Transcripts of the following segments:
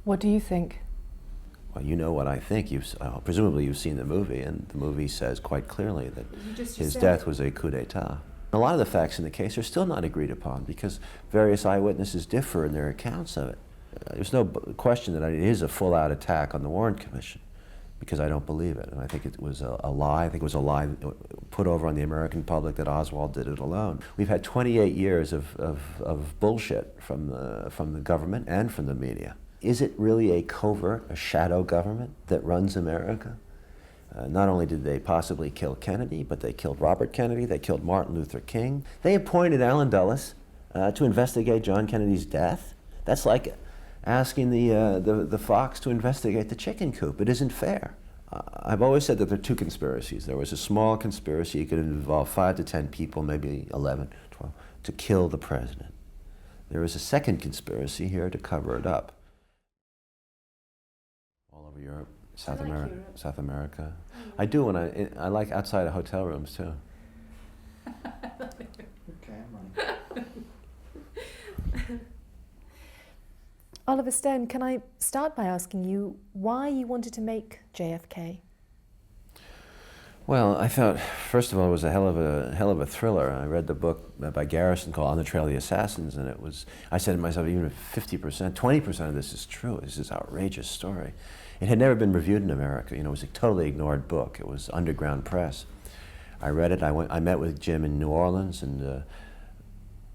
What do you think? Well, you know what I think. Presumably you've seen the movie, and the movie says quite clearly that his death was a coup d'etat. A lot of the facts in the case are still not agreed upon because various eyewitnesses differ in their accounts of it. There's no question that it is a full-out attack on the Warren Commission because I don't believe it. And I think it was a lie. I think it was a lie put over on the American public that Oswald did it alone. We've had 28 years of bullshit from the government and from the media. Is it really a covert, a shadow government that runs America? Not only did they possibly kill Kennedy, but they killed Robert Kennedy, they killed Martin Luther King. They appointed Alan Dulles to investigate John Kennedy's death. That's like asking the fox to investigate the chicken coop. It isn't fair. I've always said that there are two conspiracies. There was a small conspiracy, it could involve 5 to 10 people, maybe 11, 12, to kill the president. There was a second conspiracy here to cover it up. All over Europe, South America. I do when I like outside of hotel rooms too. Oliver Stone, can I start by asking you why you wanted to make JFK? Well, I thought, first of all, it was a hell of a thriller. I read the book by Garrison called On the Trail of the Assassins, and I said to myself, even if 50%, 20% of this is true, it's this outrageous story. It had never been reviewed in America. You know, it was a totally ignored book. It was underground press. I read it. I met with Jim in New Orleans, and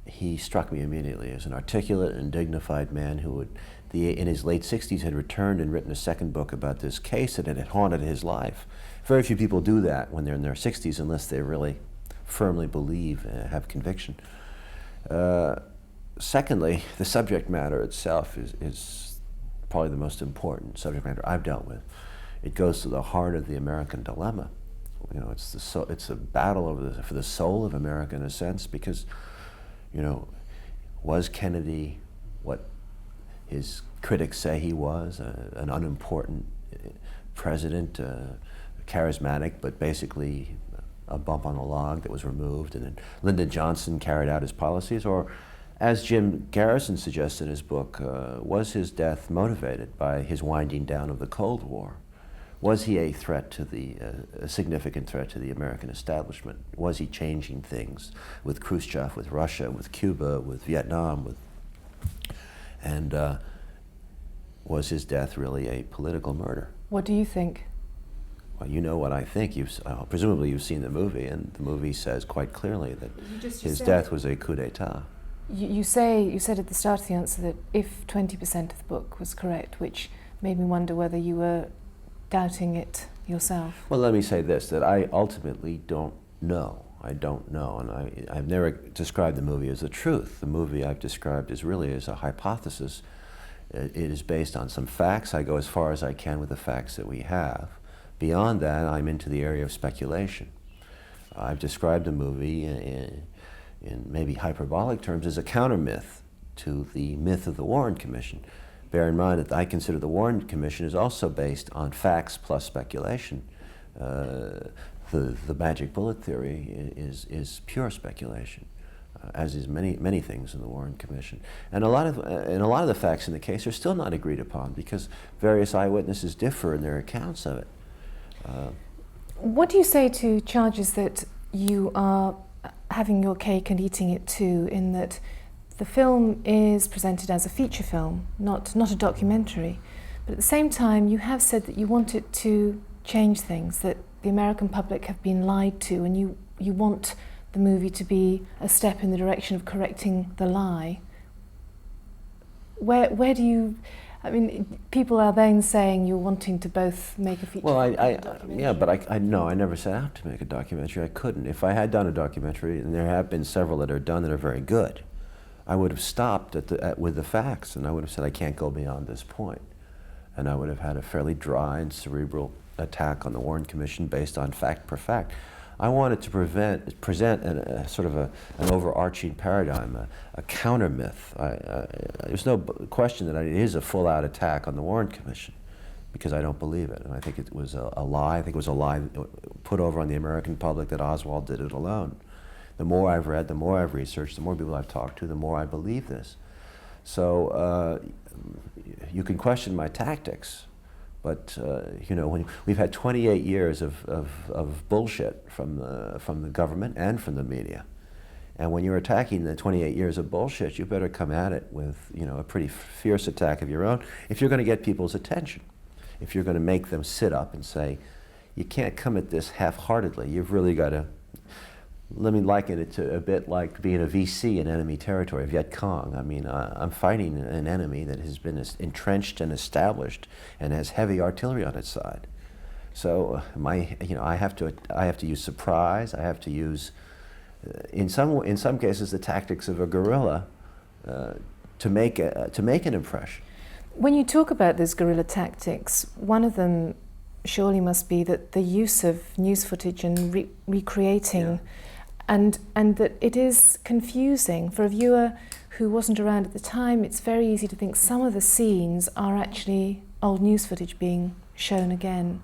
he struck me immediately as an articulate and dignified man who in his late 60s had returned and written a second book about this case that had haunted his life. Very few people do that when they're in their 60s unless they really firmly believe, have conviction. Secondly, the subject matter itself is probably the most important subject matter I've dealt with. It goes to the heart of the American dilemma. You know, it's a battle for the soul of America in a sense because, you know, was Kennedy what his critics say he was, an unimportant president, charismatic, but basically a bump on the log that was removed, and then Lyndon Johnson carried out his policies? Or, as Jim Garrison suggests in his book, was his death motivated by his winding down of the Cold War? Was he a threat to a significant threat to the American establishment? Was he changing things with Khrushchev, with Russia, with Cuba, with Vietnam, and was his death really a political murder? What do you think? Well, you know what I think. Presumably you've seen the movie, and the movie says quite clearly that his death was a coup d'etat. You said at the start of the answer that if 20% of the book was correct, which made me wonder whether you were doubting it yourself. Well, let me say this, that I ultimately don't know. I don't know, and I've never described the movie as the truth. The movie I've described as really as a hypothesis. It is based on some facts. I go as far as I can with the facts that we have. Beyond that, I'm into the area of speculation. I've described the movie in maybe hyperbolic terms as a counter-myth to the myth of the Warren Commission. Bear in mind that I consider the Warren Commission is also based on facts plus speculation. The magic bullet theory is pure speculation, as is many things in the Warren Commission. And a lot of the facts in the case are still not agreed upon because various eyewitnesses differ in their accounts of it. What do you say to charges that you are having your cake and eating it too, in that the film is presented as a feature film, not a documentary, but at the same time you have said that you want it to change things, that the American public have been lied to, and you want the movie to be a step in the direction of correcting the lie. Where do you... I mean, people are then saying you're wanting to both make a feature film and a documentary. Yeah, but I never set out to make a documentary. I couldn't. If I had done a documentary, and there have been several that are done that are very good, I would have stopped with the facts, and I would have said I can't go beyond this point. And I would have had a fairly dry and cerebral attack on the Warren Commission based on fact per fact. I wanted to present a sort of an overarching paradigm, a counter myth. There's no question that it is a full-out attack on the Warren Commission because I don't believe it, and I think it was a lie. I think it was a lie put over on the American public that Oswald did it alone. The more I've read, the more I've researched, the more people I've talked to, the more I believe this. So you can question my tactics, but you know, when we've had 28 years of bullshit from the government and from the media, and when you're attacking the 28 years of bullshit, you better come at it with, you know, a pretty fierce attack of your own if you're going to get people's attention. If you're going to make them sit up and say, you can't come at this half-heartedly. You've really got to. Let me liken it to a bit like being a VC in enemy territory, Viet Cong. I mean, I'm fighting an enemy that has been entrenched and established and has heavy artillery on its side. So I have to use surprise. I have to use, in some cases, the tactics of a guerrilla to make an impression. When you talk about those guerrilla tactics, one of them surely must be that the use of news footage and recreating. Yeah. And that it is confusing for a viewer who wasn't around at the time. It's very easy to think some of the scenes are actually old news footage being shown again.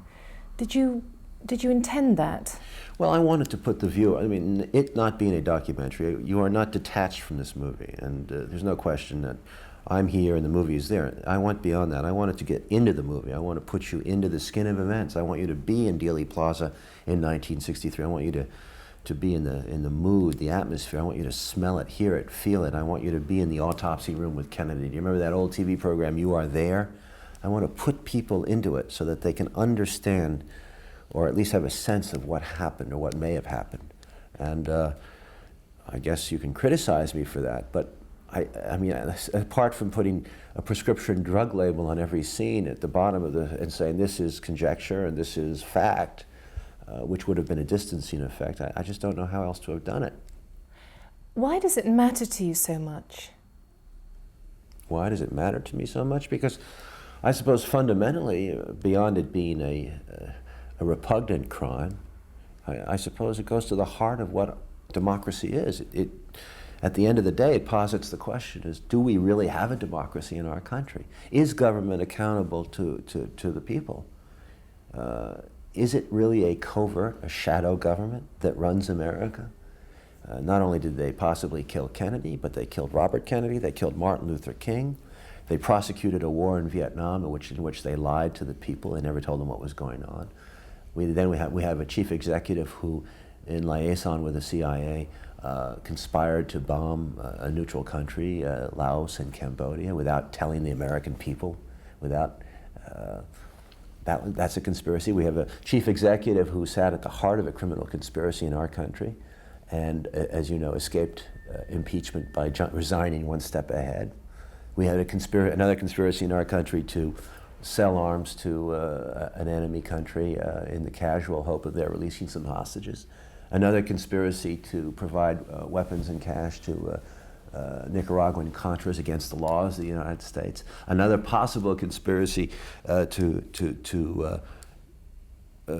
Did you intend that? Well, I wanted to put the viewer. I mean, it not being a documentary, you are not detached from this movie, and there's no question that I'm here and the movie is there. I went beyond that. I wanted to get into the movie. I want to put you into the skin of events. I want you to be in Dealey Plaza in 1963. I want you to be in the mood, the atmosphere. I want you to smell it, hear it, feel it. I want you to be in the autopsy room with Kennedy. Do you remember that old TV program, You Are There? I want to put people into it so that they can understand, or at least have a sense of what happened or what may have happened. And I guess you can criticize me for that, but I mean, apart from putting a prescription drug label on every scene at the bottom of and saying this is conjecture and this is fact, which would have been a distancing effect, I just don't know how else to have done it. Why does it matter to you so much? Why does it matter to me so much? Because I suppose fundamentally, beyond it being a repugnant crime, I suppose it goes to the heart of what democracy is. At the end of the day, it posits the question is, do we really have a democracy in our country? Is government accountable to the people? Is it really a covert, a shadow government that runs America? Not only did they possibly kill Kennedy, but they killed Robert Kennedy, they killed Martin Luther King, they prosecuted a war in Vietnam in which they lied to the people and never told them what was going on. We have a chief executive who, in liaison with the CIA, conspired to bomb a neutral country, Laos and Cambodia, without telling the American people, that's a conspiracy. We have a chief executive who sat at the heart of a criminal conspiracy in our country and, as you know, escaped impeachment by resigning one step ahead. We had another conspiracy in our country to sell arms to an enemy country in the casual hope of their releasing some hostages. Another conspiracy to provide weapons and cash to Nicaraguan Contras against the laws of the United States. Another possible conspiracy to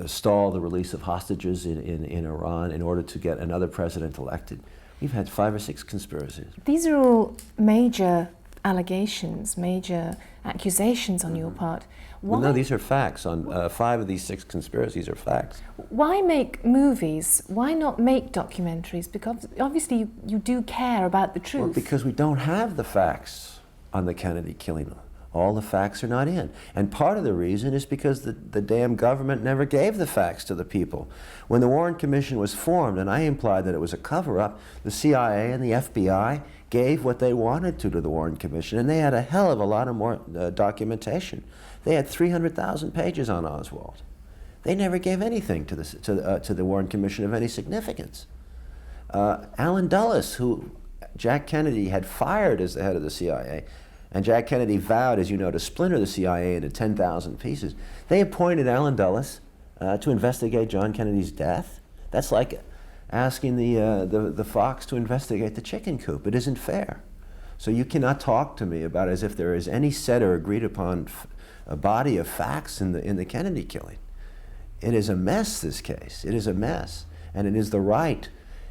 stall the release of hostages in Iran in order to get another president elected. We've had 5 or 6 conspiracies. These are all major allegations, major accusations on your part. Well, no, these are facts. On 5 of these 6 conspiracies are facts. Why make movies? Why not make documentaries? Because obviously you do care about the truth. Well, because we don't have the facts on the Kennedy killing. All the facts are not in. And part of the reason is because the damn government never gave the facts to the people. When the Warren Commission was formed, and I implied that it was a cover-up, the CIA and the FBI gave what they wanted to the Warren Commission, and they had a hell of a lot of more documentation. They had 300,000 pages on Oswald. They never gave anything to the Warren Commission of any significance. Allen Dulles, who Jack Kennedy had fired as the head of the CIA, and Jack Kennedy vowed, as you know, to splinter the CIA into 10,000 pieces. They appointed Allen Dulles to investigate John Kennedy's death. That's like asking the fox to investigate the chicken coop. It isn't fair. So you cannot talk to me about as if there is any set or agreed upon a body of facts in the Kennedy killing. It is a mess, this case. It is a mess. And it is the right,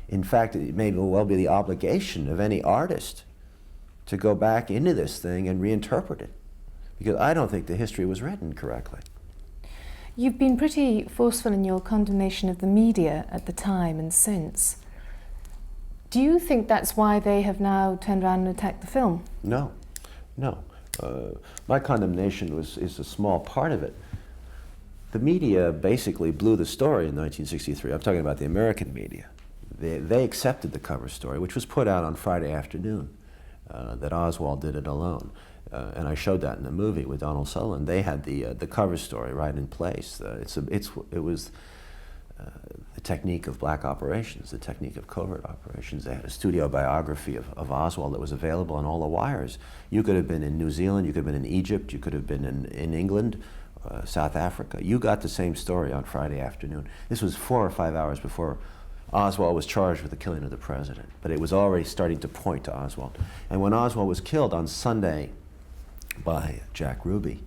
in fact, it may well be the obligation of any artist to go back into this thing and reinterpret it. Because I don't think the history was written correctly. You've been pretty forceful in your condemnation of the media at the time and since. Do you think that's why they have now turned around and attacked the film? No. No. My condemnation is a small part of it. The media basically blew the story in 1963. I'm talking about the American media. They accepted the cover story, which was put out on Friday afternoon, that Oswald did it alone. And I showed that in the movie with Donald Sutherland. They had the cover story right in place. It was the technique of black operations, the technique of covert operations. They had a studio biography of Oswald that was available on all the wires. You could have been in New Zealand, you could have been in Egypt, you could have been in England, South Africa. You got the same story on Friday afternoon. This was 4 or 5 hours before Oswald was charged with the killing of the president, but it was already starting to point to Oswald. And when Oswald was killed on Sunday by Jack Ruby,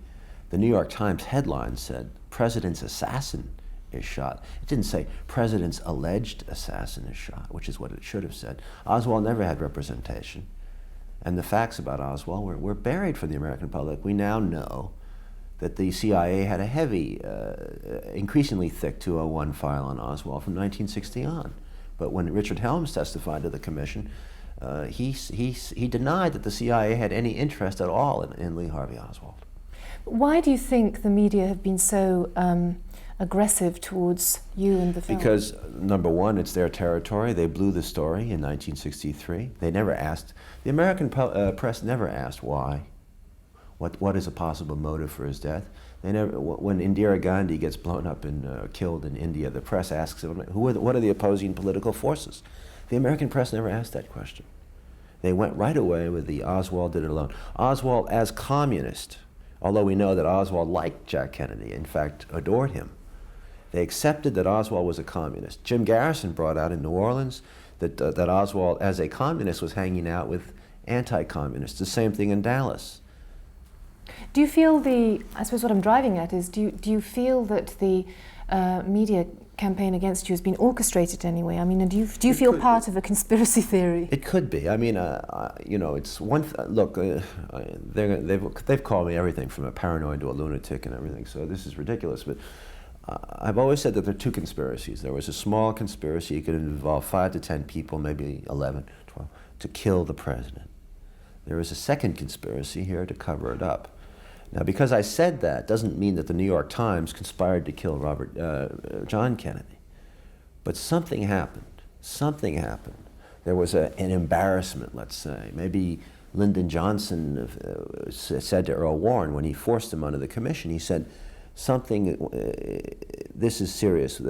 the New York Times headline said, "President's assassin is shot." It didn't say, "President's alleged assassin is shot," which is what it should have said. Oswald never had representation. And the facts about Oswald were buried from the American public. We now know that the CIA had a heavy, increasingly thick 201 file on Oswald from 1960 on. But when Richard Helms testified to the commission, he denied that the CIA had any interest at all in Lee Harvey Oswald. Why do you think the media have been so aggressive towards you and the film? Because, number one, it's their territory. They blew the story in 1963. They never asked, the American press never asked why. What is a possible motive for his death? They never. When Indira Gandhi gets blown up and killed in India, the press asks, what are the opposing political forces? The American press never asked that question. They went right away with the Oswald did it alone. Oswald as communist, although we know that Oswald liked Jack Kennedy, in fact, adored him. They accepted that Oswald was a communist. Jim Garrison brought out in New Orleans that Oswald, as a communist, was hanging out with anti-communists. The same thing in Dallas. Do you feel I suppose what I'm driving at is, do you feel that the media campaign against you has been orchestrated anyway? I mean, do you feel part of a conspiracy theory? It could be. I mean, you know, it's one. Look, they've called me everything from a paranoid to a lunatic and everything. So this is ridiculous. But I've always said that there are two conspiracies. There was a small conspiracy. It could involve 5 to 10 people, maybe 11, 12, to kill the president. There was a second conspiracy here to cover it up. Now, because I said that doesn't mean that the New York Times conspired to kill John Kennedy. But something happened. Something happened. There was an embarrassment, let's say. Maybe Lyndon Johnson said to Earl Warren when he forced him under the commission, he said, this is serious.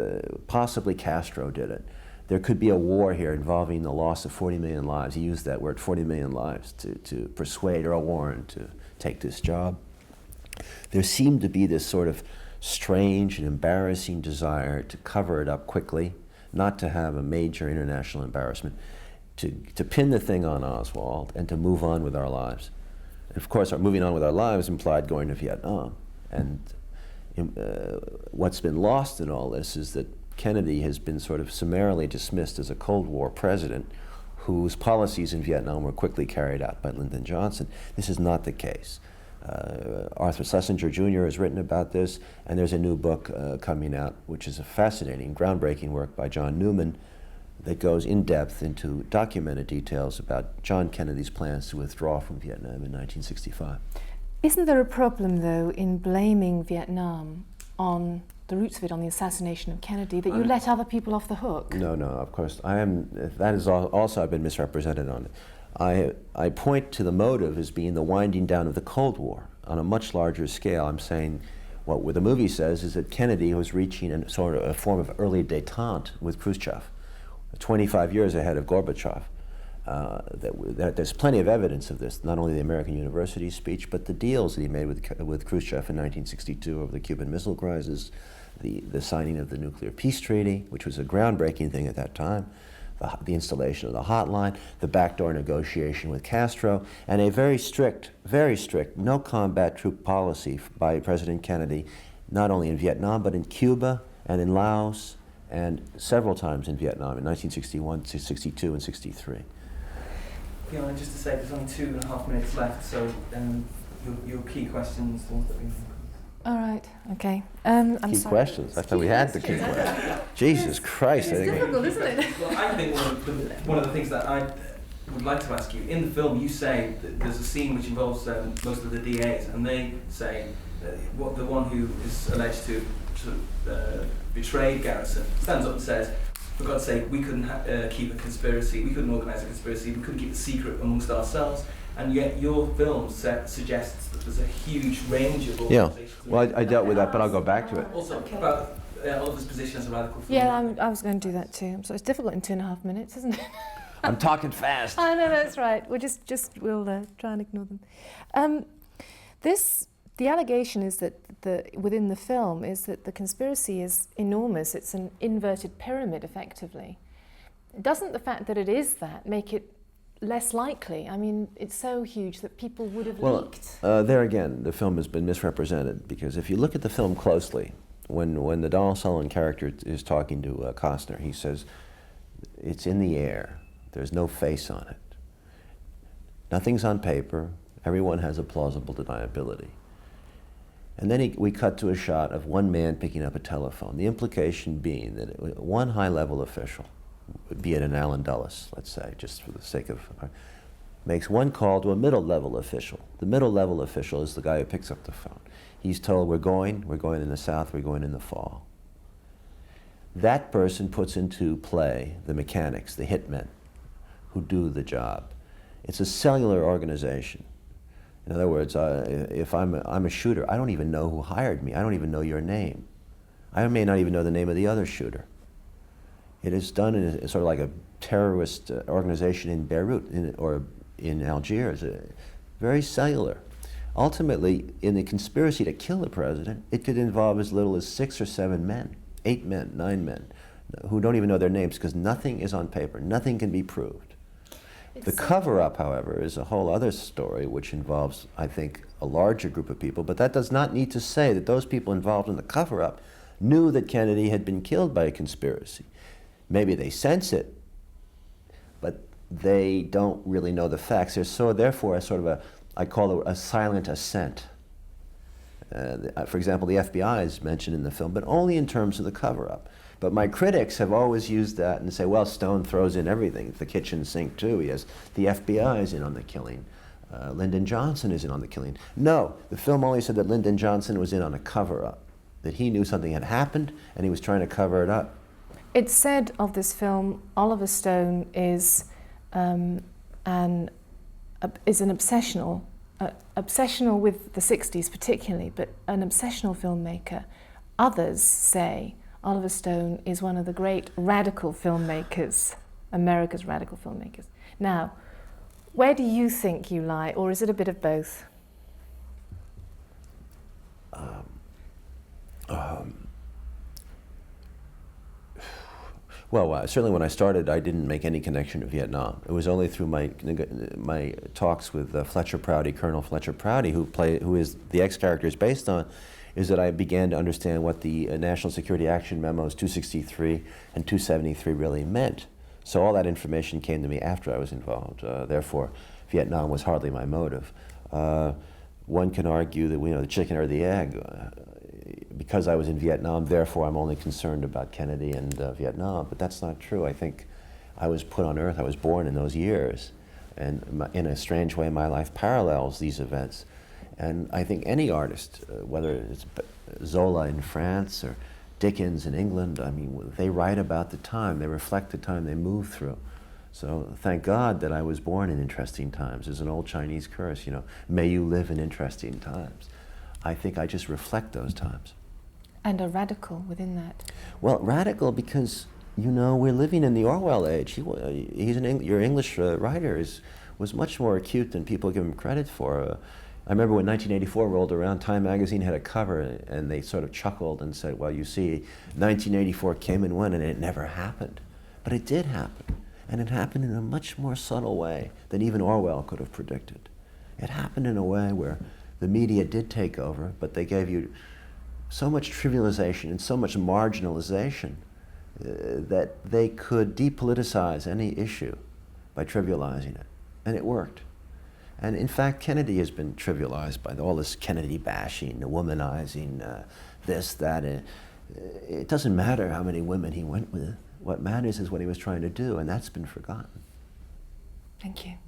Possibly Castro did it. There could be a war here involving the loss of 40 million lives. He used that word, 40 million lives, to persuade Earl Warren to take this job. There seemed to be this sort of strange and embarrassing desire to cover it up quickly, not to have a major international embarrassment, to pin the thing on Oswald and to move on with our lives. And of course, our moving on with our lives implied going to Vietnam. And what's been lost in all this is that Kennedy has been sort of summarily dismissed as a Cold War president whose policies in Vietnam were quickly carried out by Lyndon Johnson. This is not the case. Arthur Schlesinger Jr. has written about this, and there's a new book coming out, which is a fascinating, groundbreaking work by John Newman that goes in depth into documented details about John Kennedy's plans to withdraw from Vietnam in 1965. Isn't there a problem, though, in blaming Vietnam on the roots of it, on the assassination of Kennedy, that you let other people off the hook? No, of course. That is also, I've been misrepresented on it. I point to the motive as being the winding down of the Cold War on a much larger scale. I'm saying what the movie says is that Kennedy was reaching a sort of a form of early détente with Khrushchev, 25 years ahead of Gorbachev. There's plenty of evidence of this, not only the American University speech, but the deals that he made with Khrushchev in 1962 over the Cuban Missile Crisis, the signing of the Nuclear Peace Treaty, which was a groundbreaking thing at that time, the installation of the hotline, the backdoor negotiation with Castro, and a very strict, no combat troop policy by President Kennedy, not only in Vietnam, but in Cuba and in Laos, and several times in Vietnam in 1961, 62, and 63. Fiona, just to say, there's only 2.5 minutes left, so your key questions, the ones that we... All right, okay. Key questions? I thought we had the key questions. Jesus Christ. It's difficult, isn't it? Well, I think one of the things that would like to ask you, in the film you say that there's a scene which involves most of the DAs, and they say what the one who is alleged to sort of betrayed Garrison stands up and says, for God's sake, we couldn't keep a conspiracy, we couldn't organise a conspiracy, we couldn't keep a secret amongst ourselves. And yet your film suggests that there's a huge range of organisations. Yeah, well, I dealt with that, but I'll go back to it. Also, about Oliver's position as a radical filmmaker. Yeah, I was going to do that too. So it's difficult in 2.5 minutes, isn't it? I'm talking fast. Oh, no, that's right. We'll we'll try and ignore them. The allegation is that within the film is that the conspiracy is enormous. It's an inverted pyramid, effectively. Doesn't the fact that it is that make it less likely? I mean, it's so huge that people would have leaked. There again, the film has been misrepresented, because if you look at the film closely, when the Donald Sutherland character is talking to Costner, he says, it's in the air. There's no face on it. Nothing's on paper. Everyone has a plausible deniability. And then we cut to a shot of one man picking up a telephone, the implication being that one high-level official, be it an Alan Dulles, let's say, just for the sake of, makes one call to a middle-level official. The middle-level official is the guy who picks up the phone. He's told, we're going in the south, we're going in the fall. That person puts into play the mechanics, the hitmen, who do the job. It's a cellular organization. In other words, if I'm a shooter, I don't even know who hired me. I don't even know your name. I may not even know the name of the other shooter. It is done in sort of like a terrorist organization in Beirut or in Algiers, very cellular. Ultimately, in the conspiracy to kill the president, it could involve as little as 6 or 7 men, 8 men, 9 men, who don't even know their names, because nothing is on paper, nothing can be proved. The cover-up, however, is a whole other story, which involves, I think, a larger group of people, but that does not need to say that those people involved in the cover-up knew that Kennedy had been killed by a conspiracy. Maybe they sense it, but they don't really know the facts. There's therefore a sort of I call it a silent assent. For example, the FBI is mentioned in the film, but only in terms of the cover-up. But my critics have always used that and say, well, Stone throws in everything. The kitchen sink, too. The FBI is in on the killing. Lyndon Johnson is in on the killing. No, the film only said that Lyndon Johnson was in on a cover-up, that he knew something had happened and he was trying to cover it up. It's said of this film, Oliver Stone is an obsessional with the 60s particularly, but an obsessional filmmaker. Others say Oliver Stone is one of the great radical filmmakers, America's radical filmmakers. Now, where do you think you lie, or is it a bit of both? Well, certainly when I started, I didn't make any connection to Vietnam. It was only through my talks with Fletcher Prouty, Colonel Fletcher Prouty, who is the X character is based on, is that I began to understand what the National Security Action Memos 263 and 273 really meant. So all that information came to me after I was involved. Therefore, Vietnam was hardly my motive. One can argue that the chicken or the egg. Because I was in Vietnam, therefore I'm only concerned about Kennedy and Vietnam, but that's not true. I think I was put on Earth, I was born in those years, and in a strange way my life parallels these events. And I think any artist, whether it's Zola in France or Dickens in England, I mean, they write about the time, they reflect the time they move through. So thank God that I was born in interesting times. There's an old Chinese curse, may you live in interesting times. I think I just reflect those times. And a radical within that. Well, radical because, we're living in the Orwell age. Your English writer was much more acute than people give him credit for. I remember when 1984 rolled around, Time magazine had a cover and they sort of chuckled and said, well, you see, 1984 came and went and it never happened. But it did happen. And it happened in a much more subtle way than even Orwell could have predicted. It happened in a way where the media did take over, but they gave you so much trivialization and so much marginalization that they could depoliticize any issue by trivializing it. And it worked. And in fact, Kennedy has been trivialized by all this Kennedy bashing, the womanizing, this, that. It doesn't matter how many women he went with. What matters is what he was trying to do, and that's been forgotten. Thank you.